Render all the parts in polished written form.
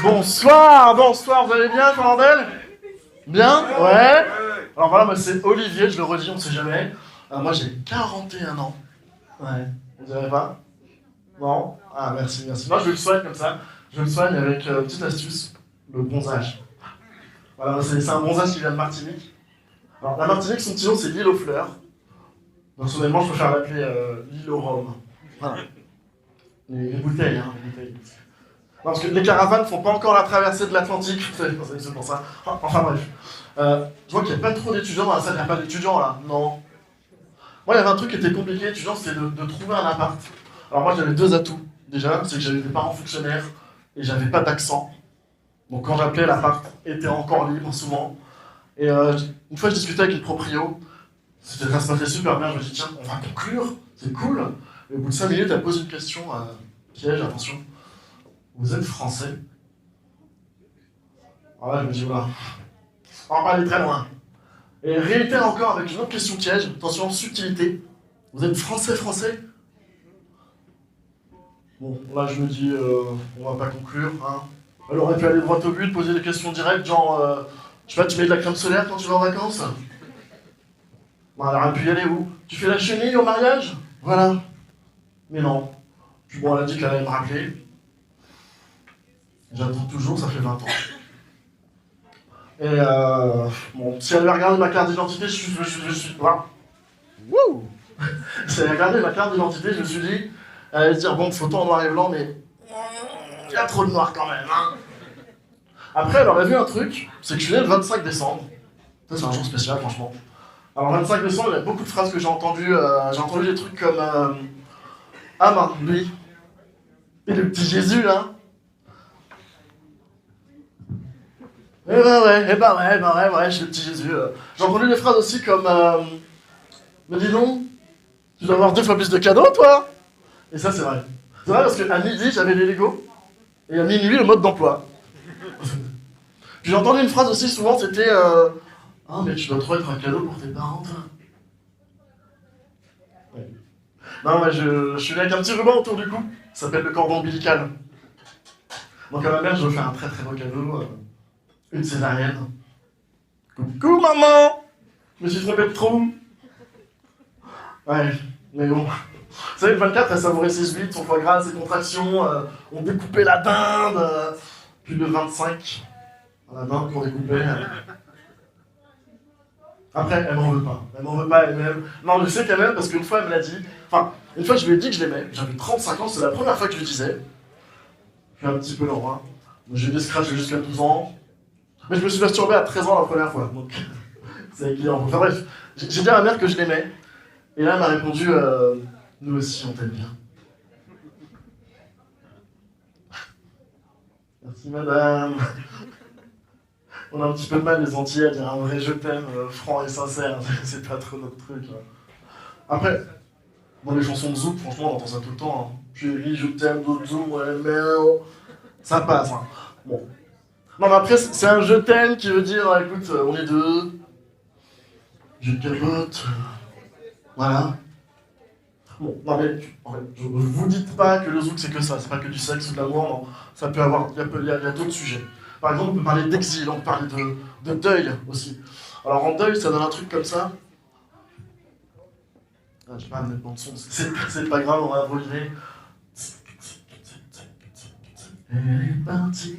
Bonsoir, vous allez bien, bordel? Bien? Ouais. Alors voilà, moi c'est Olivier, je le redis, on sait jamais. Moi j'ai 41 ans. Ouais. Vous dirait pas? Non? Ah merci. Moi je le soigne comme ça. Je le soigne avec une petite astuce, le bronzage. Voilà, c'est un bronzage qui vient de Martinique. Alors la Martinique, son petit nom c'est l'île aux fleurs. Personnellement, je préfère l'appeler l'île au rhum. Voilà. Les bouteilles, hein, les bouteilles. Non, parce que les caravanes font pas encore la traversée de l'Atlantique, c'est pour ça. Enfin bref. Je vois qu'il n'y a pas trop d'étudiants dans la salle, il n'y a pas d'étudiants là, non. Moi, il y avait un truc qui était compliqué, étudiant, c'était de trouver un appart. Alors moi, j'avais deux atouts. Déjà, c'est que j'avais des parents fonctionnaires et j'avais pas d'accent. Donc quand j'appelais, l'appart était encore libre, souvent. Et une fois, je discutais avec une proprio. Ça se passait super bien, je me dis tiens, on va conclure, c'est cool. Et au bout de 5 minutes, elle pose une question, piège, attention. Vous êtes français? Alors là, je me dis, voilà, on va pas aller très loin. Et réitère encore avec une autre question piège, attention, subtilité. Vous êtes français? Bon, là, je me dis, on va pas conclure, hein. Elle aurait pu aller droit au but, poser des questions directes, genre, je sais pas, tu mets de la crème solaire quand tu vas en vacances? Bon, elle aurait pu y aller où? Tu fais la chenille au mariage? Voilà. Mais non. Puis bon, elle a dit qu'elle allait me rappeler. J'attends toujours, ça fait 20 ans. Et bon, si elle avait regardé ma carte d'identité, je suis... Voilà. Wouh. Si elle avait regardé ma carte d'identité, je me suis dit, elle allait se dire, bon, photo en noir et blanc, mais... il y a trop de noir quand même, hein. Après, elle aurait vu un truc, c'est que je suis né le 25 décembre. Ça, c'est un jour spécial, franchement. Alors, 25 décembre, il y a beaucoup de phrases que j'ai entendues. J'ai entendu des trucs comme... ah ben, lui. Et le petit Jésus, là. Eh ben ouais, je suis le petit Jésus. J'ai entendu des phrases aussi comme mais dis donc, tu dois avoir 2 fois plus de cadeaux, toi. Et ça, c'est vrai. C'est vrai parce qu'à midi, j'avais les Lego, et à minuit, le mode d'emploi. Puis j'ai entendu une phrase aussi, souvent, c'était ah, mais tu dois trop être un cadeau pour tes parents, toi. Ouais. Non, mais je suis né avec un petit ruban autour du cou, ça s'appelle le cordon ombilical. Donc à ma mère, je lui fais un très très beau cadeau. Une césarienne. Coucou maman! Je me suis trompé de trou. Ouais, mais bon. Vous savez, le 24, elle savourait ses huîtres, son foie gras, ses contractions, on découpait la dinde. Puis le 25, la dinde qu'on découpait. Après, elle m'en veut pas. Elle m'aime. Non, je sais qu'elle m'aime parce qu'une fois, elle me l'a dit. Enfin, une fois, je lui ai dit que je l'aimais. J'avais 35 ans, c'est la première fois que je lui disais. Je suis un petit peu lent, hein. J'ai eu des scratchs jusqu'à 12 ans. Mais je me suis masturbé à 13 ans la première fois, donc c'est équilibrant. Enfin bref, j'ai dit à ma mère que je l'aimais, et là elle m'a répondu nous aussi on t'aime bien. Merci madame. On a un petit peu de mal les Antillais à dire un vrai je t'aime, franc et sincère, c'est pas trop notre truc. Là. Après, dans les chansons de Zouk, franchement on entend ça tout le temps. Hein. Chérie, je t'aime, Zouk, ouais, mais... ça passe. Hein. Bon. Non mais après c'est un je t'aime qui veut dire écoute on est deux, je te capote, voilà. Bon, non mais en fait, je vous dites pas que le zouk c'est que ça, c'est pas que du sexe ou de l'amour, non. Ça peut avoir, il y a d'autres sujets. Par exemple on peut parler d'exil, on peut parler de deuil aussi. Alors en deuil ça donne un truc comme ça. Ah, je sais pas mettre dans le son, c'est pas grave, on va improviser. Elle est partie.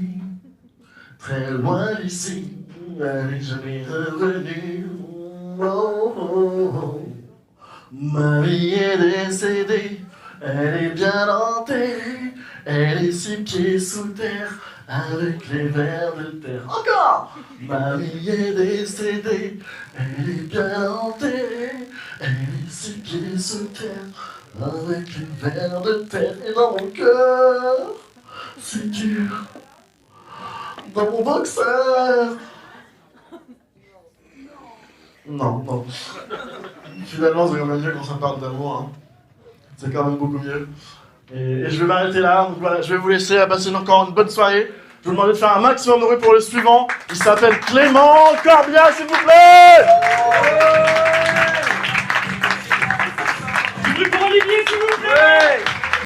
Très loin d'ici, elle n'est jamais revenue. Oh, oh, oh. Ma vie est décédée, elle est bien enterrée. Elle est 6 pieds sous terre, avec les vers de terre. Encore! Ma vie est décédée, elle est bien enterrée. Elle est 6 pieds sous terre, avec les vers de terre. Et dans mon cœur, c'est dur. Dans mon boxeur. Non. Finalement, c'est quand même mieux quand ça parle d'amour. Hein. C'est quand même beaucoup mieux. Et je vais m'arrêter là. Donc voilà, je vais vous laisser passer encore une bonne soirée. Je vous demande de faire un maximum de bruit pour le suivant. Il s'appelle Clément Corbia, s'il vous plaît.